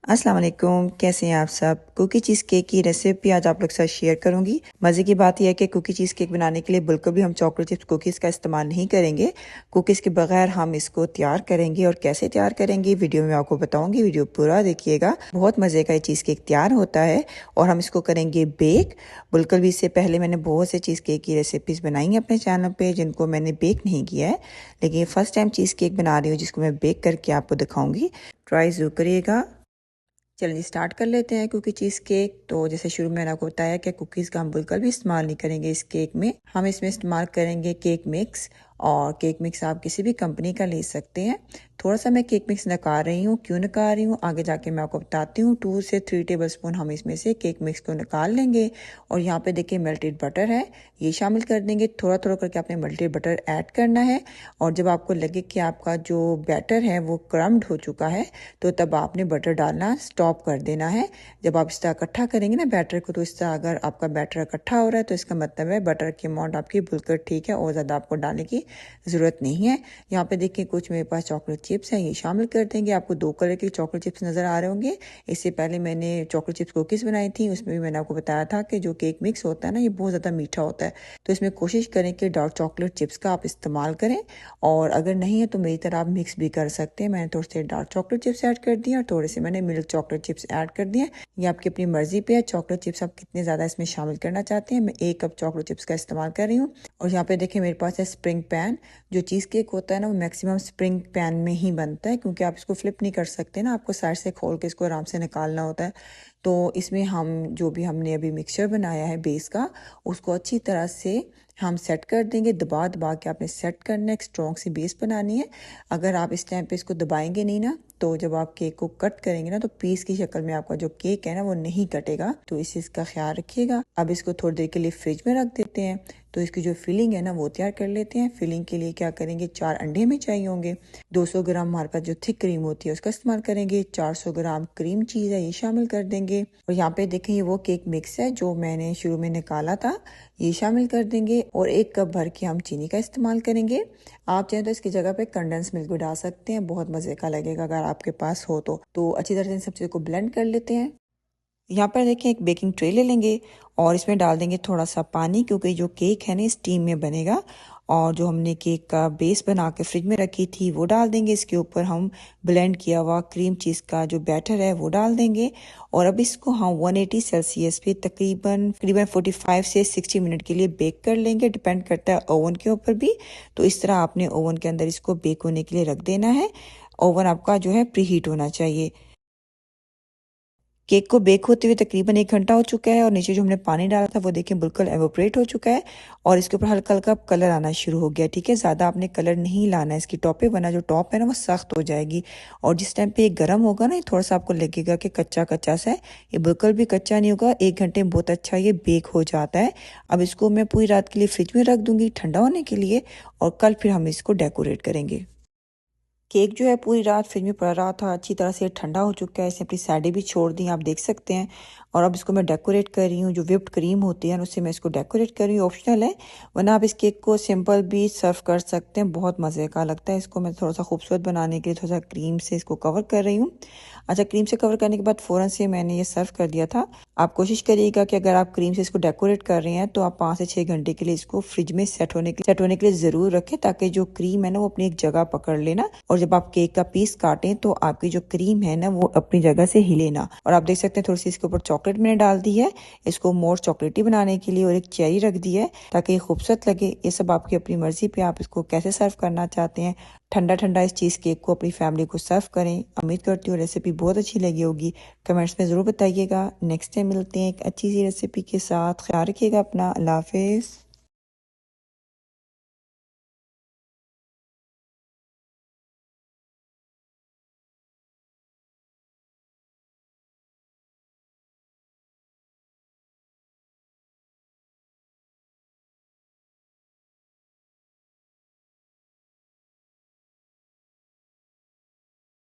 अस्सलाम वालेकुम, कैसे हैं आप सब। कुकी चीज़ केक की रेसिपी आज आप लोग के साथ शेयर करूंगी। मज़े की बात यह है कि कुकी चीज़ केक बनाने के लिए बिल्कुल भी हम चॉकलेट चिप्स कुकीज़ का इस्तेमाल नहीं करेंगे। कुकीज़ के बगैर हम इसको तैयार करेंगे और कैसे तैयार करेंगे वीडियो में आपको बताऊंगी। वीडियो पूरा देखिएगा, बहुत मज़े का ये चीज़ केक तैयार होता है और हम इसको करेंगे बेक। बिल्कुल भी इससे पहले मैंने बहुत से चीज़ केक की रेसिपीज़ बनाई हैं अपने चैनल पर जिनको मैंने बेक नहीं किया है, लेकिन फर्स्ट टाइम चीज़ केक बना रही हूँ जिसको मैं बेक करके आपको दिखाऊँगी। ट्राई ज़रूर करिएगा। चलिए स्टार्ट कर लेते हैं कुकी चीज़ केक। तो जैसे शुरू में मैंने आपको बताया कि कुकीज़ का हम बिल्कुल भी इस्तेमाल नहीं करेंगे इस केक में। हम इसमें इस्तेमाल करेंगे केक मिक्स, और केक मिक्स आप किसी भी कंपनी का ले सकते हैं। थोड़ा सा मैं केक मिक्स निकाल रही हूँ, क्यों निकाल रही हूँ आगे जाके मैं आपको बताती हूँ। 2 से 3 टेबलस्पून हम इसमें से केक मिक्स को निकाल लेंगे। और यहाँ पे देखिए मेल्टेड बटर है, ये शामिल कर देंगे। थोड़ा थोड़ा करके आपने मेल्टेड बटर ऐड करना है। और जब आपको लगे कि आपका जो बैटर है वो क्रम्ड हो चुका है, तो तब आपने बटर डालना स्टॉप कर देना है। जब आप इस तरह इकट्ठा करेंगे ना बैटर को, तो इस तरह अगर आपका बैटर इकट्ठा हो रहा है तो इसका मतलब है बटर की अमाउंट आपकी बिल्कुल ठीक है और ज़्यादा आपको डालने की ज़रूरत नहीं है। यहाँ पे देखिए कुछ मेरे पास चॉकलेट चिप्स हैं, ये शामिल कर देंगे। आपको 2 कलर के चॉकलेट चिप्स नज़र आ रहे होंगे। इससे पहले मैंने चॉकलेट चिप्स कुकीज़ बनाई थी, उसमें भी मैंने आपको बताया था कि जो केक मिक्स होता है ना, ये बहुत ज़्यादा मीठा होता है, तो इसमें कोशिश करें कि डार्क चॉकलेट चिप्स का आप इस्तेमाल करें। और अगर नहीं है तो मेरी तरह आप मिक्स भी कर सकते हैं। मैंने थोड़े से डार्क चॉकलेट चिप्स ऐड कर दिए और थोड़े से मैंने मिल्क चॉकलेट चिप्स ऐड कर दिए। ये आपकी अपनी मर्जी पे है, चॉकलेट चिप्स आप कितने ज़्यादा इसमें शामिल करना चाहते हैं। मैं 1 कप चॉकलेट चिप्स का इस्तेमाल कर रही हूँ। और यहाँ पे देखिए मेरे पास है स्प्रिंग पैन। जो चीज़ केक होता है ना, वो मैक्सिमम स्प्रिंग पैन में ही बनता है, क्योंकि आप इसको फ्लिप नहीं कर सकते ना, आपको साइड से खोल के इसको आराम से निकालना होता है। तो इसमें हम जो भी हमने अभी मिक्सचर बनाया है बेस का, उसको अच्छी तरह से हम सेट कर देंगे। दबा दबा के आपने सेट करना है, एक स्ट्रॉन्ग सी बेस बनानी है। अगर आप इस टाइम पे इसको दबाएंगे नहीं ना, तो जब आप केक को कट करेंगे ना, तो पीस की शक्ल में आपका जो केक है ना वो नहीं कटेगा। तो इस चीज़ का ख्याल रखिएगा। अब इसको थोड़ी देर के लिए फ्रिज में रख देते हैं। तो इसकी जो फिलिंग है ना वो तैयार कर लेते हैं। फिलिंग के लिए क्या करेंगे, 4 अंडे हमें चाहिए होंगे। 200 ग्राम हमारे पास जो थिक क्रीम होती है उसका इस्तेमाल करेंगे। 400 ग्राम क्रीम चीज़ है, ये शामिल कर देंगे। और यहाँ पे देखें ये वो केक मिक्स है जो मैंने शुरू में निकाला था, ये शामिल कर देंगे। और 1 कप भर के हम चीनी का इस्तेमाल करेंगे। आप चाहें तो इसकी जगह पे कंडेंस मिल्क भी डाल सकते हैं, बहुत मज़े का लगेगा अगर आपके पास हो तो अच्छी तरह से इन सब चीज़ों को ब्लेंड कर लेते हैं। यहाँ पर देखिए एक बेकिंग ट्रे ले लेंगे और इसमें डाल देंगे थोड़ा सा पानी, क्योंकि जो केक है ना स्टीम में बनेगा। और जो हमने केक का बेस बना के फ्रिज में रखी थी वो डाल देंगे। इसके ऊपर हम ब्लेंड किया हुआ क्रीम चीज़ का जो बैटर है वो डाल देंगे। और अब इसको हम 180 सेल्सियस पे तकरीबन 45 से 60 मिनट के लिए बेक कर लेंगे। डिपेंड करता है ओवन के ऊपर भी। तो इस तरह आपने ओवन के अंदर इसको बेक होने के लिए रख देना है। ओवन आपका जो है प्री हीट होना चाहिए। केक को बेक होते हुए तकरीबन 1 घंटा हो चुका है और नीचे जो हमने पानी डाला था वो देखिए बिल्कुल एवोपरेट हो चुका है और इसके ऊपर हल्का हल्का कलर आना शुरू हो गया। ठीक है, ज़्यादा आपने कलर नहीं लाना है इसकी टॉप पे, वरना जो टॉप है ना वो सख्त हो जाएगी। और जिस टाइम पे ये गर्म होगा ना, थोड़ा सा आपको लगेगा कि कच्चा कच्चा सा है, ये बिल्कुल भी कच्चा नहीं होगा। 1 घंटे में बहुत अच्छा ये बेक हो जाता है। अब इसको मैं पूरी रात के लिए फ्रिज में रख दूंगी ठंडा होने के लिए, और कल फिर हम इसको डेकोरेट करेंगे। केक जो है पूरी रात फ्रिज में पड़ा रहा था, अच्छी तरह से ठंडा हो चुका है। इसने अपनी साइडें भी छोड़ दी, आप देख सकते हैं। और अब इसको मैं डेकोरेट कर रही हूँ, जो व्हिप्ड क्रीम होती है उससे मैं इसको डेकोरेट कर रही हूँ। ऑप्शनल है, वरना आप इस केक को सिंपल भी सर्व कर सकते हैं, बहुत मज़े का लगता है। इसको मैं थोड़ा सा खूबसूरत बनाने के लिए थोड़ा सा क्रीम से इसको कवर कर रही हूँ। अच्छा, क्रीम से कवर करने के बाद फ़ौरन से मैंने ये सर्व कर दिया था। आप कोशिश करिएगा कि अगर आप क्रीम से इसको डेकोरेट कर रहे हैं तो आप 5 से 6 घंटे के लिए इसको फ्रिज में सेट होने के लिए ज़रूर रखें, ताकि जो क्रीम है ना वो अपनी एक जगह पकड़ लेना। और जब आप केक का पीस काटें तो आपकी जो क्रीम है ना वो अपनी जगह से हिले ना। और आप देख सकते हैं थोड़ी सी इसके ऊपर चॉकलेट मैंने डाल दी है, इसको मोर चॉकलेटी बनाने के लिए, और एक चेरी रख दी है ताकि ये खूबसूरत लगे। ये सब आपकी अपनी मर्जी पे, आप इसको कैसे सर्व करना चाहते हैं। ठंडा ठंडा इस चीज़ केक को अपनी फैमिली को सर्व करें। उम्मीद करती हूँ रेसिपी बहुत अच्छी लगी होगी। कमेंट्स में ज़रूर बताइएगा। नेक्स्ट टाइम मिलते हैं एक अच्छी सी रेसिपी के साथ। ख्याल रखिएगा अपना। अल्लाह हाफिज़।